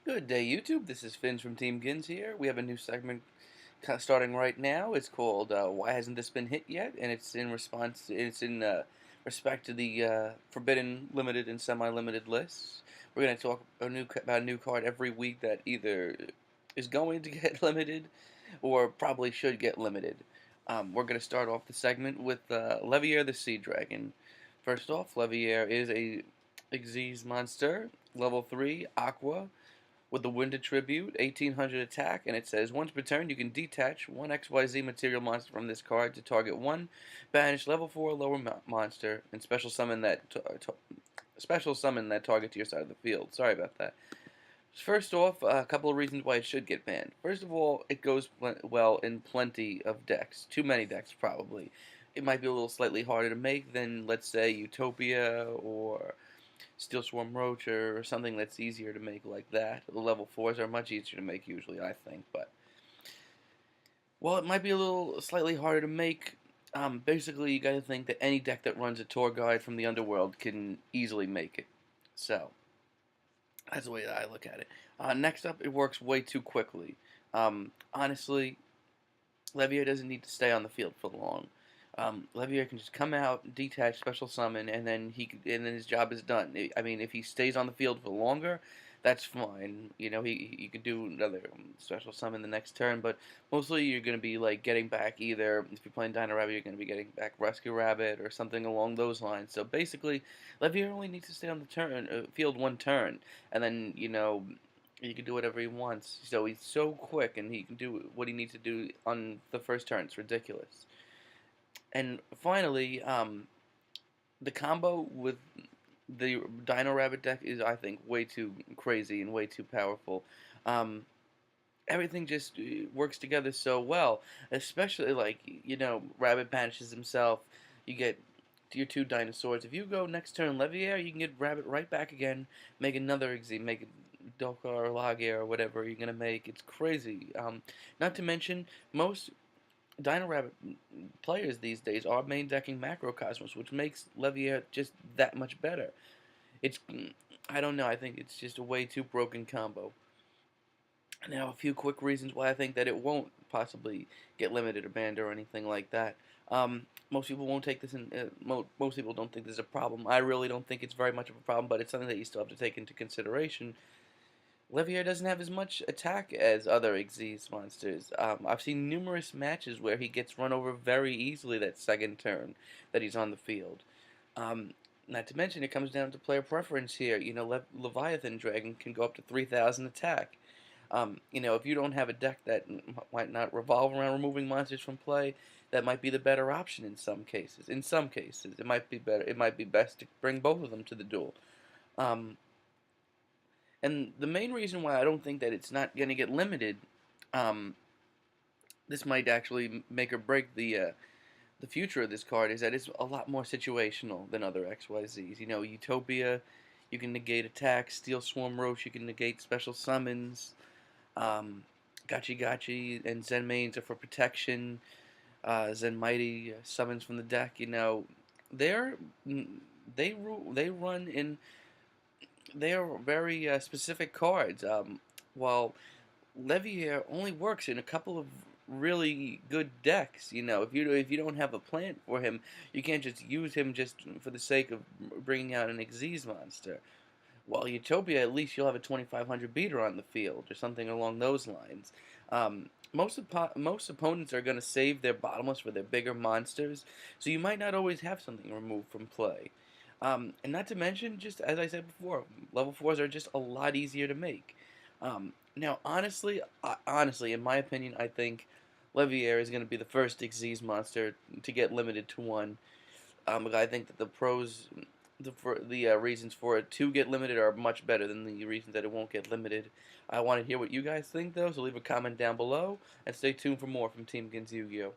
Good day, YouTube. This is Finn from Team Gins here. We have a new segment starting right now. It's called "Why Hasn't This Been Hit Yet?" and it's in respect to the forbidden, limited, and semi-limited lists. We're going to talk about a new card every week that either is going to get limited or probably should get limited. We're going to start off the segment with Leviair the Sea Dragon. First off, Leviair is a Xyz monster, level 3, Aqua with the Wind Attribute, 1800 attack, and it says once per turn you can detach one XYZ material monster from this card to target one banished level 4 or lower monster and special summon that target to your side of the field. Sorry about that. First off, a couple of reasons why it should get banned. First of all, it goes well in plenty of decks. Too many decks, probably. It might be a little slightly harder to make than, let's say, Utopia or Steel Swarm Roach or something that's easier to make like that. The level 4s are much easier to make usually, I think, but well, it might be a little slightly harder to make. Basically, you gotta think that any deck that runs a tour guide from the underworld can easily make it. So, that's the way that I look at it. Next up, it works way too quickly. Honestly, Leviair doesn't need to stay on the field for long. Leviair can just come out, detach, special summon, and then and then his job is done. I mean, if he stays on the field for longer, that's fine. You know, he could do another special summon the next turn, but mostly you're going to be like getting back either if you're playing Dino Rabbit, you're going to be getting back Rescue Rabbit or something along those lines. So basically, Leviair only needs to stay on the field one turn, and then he can do whatever he wants. So he's so quick, and he can do what he needs to do on the first turn. It's ridiculous. And finally, the combo with the Dino Rabbit deck is, I think, way too crazy and way too powerful. Um, Everything just works together so well, especially like, Rabbit banishes himself. You get your two dinosaurs. If you go next turn Leviair, you can get Rabbit right back again, make another Exi, make it Doka or Lagia or whatever you're going to make. It's crazy. Not to mention, most Dino Rabbit players these days are main decking Macrocosmos, which makes Leviair just that much better. It's, I don't know, I think it's just a way too broken combo. Now, a few quick reasons why I think that it won't possibly get limited or banned or anything like that. Most people won't take this in. Most people don't think this is a problem. I really don't think it's very much of a problem, but it's something that you still have to take into consideration. Leviair doesn't have as much attack as other Xyz monsters. I've seen numerous matches where he gets run over very easily that second turn that he's on the field. Not to mention, it comes down to player preference here. Leviathan Dragon can go up to 3,000 attack. If you don't have a deck that might not revolve around removing monsters from play, that might be the better option in some cases. In some cases, it might be better. It might be best to bring both of them to the duel. Um, and the main reason why I don't think that it's not going to get limited, um, this might actually make or break the future of this card, is that it's a lot more situational than other XYZs. Utopia, you can negate attacks. Steel Swarm Roach, you can negate special summons. Gachi Gachi and Zen Mains are for protection. Zen Mighty summons from the deck. They're they run in. They are very specific cards. While Leviair only works in a couple of really good decks. If you don't have a plan for him, you can't just use him just for the sake of bringing out an Xyz monster. While Utopia, at least you'll have a 2500 beater on the field or something along those lines. Most opponents are going to save their bottomless for their bigger monsters, so you might not always have something removed from play. And not to mention, just as I said before, level 4s are just a lot easier to make. Now, honestly, in my opinion, I think Leviair is going to be the first Xyz monster to get limited to one. I think that the pros, the reasons for it to get limited are much better than the reasons that it won't get limited. I want to hear what you guys think, though, so leave a comment down below, and stay tuned for more from Team Gins Yu-Gi-Oh!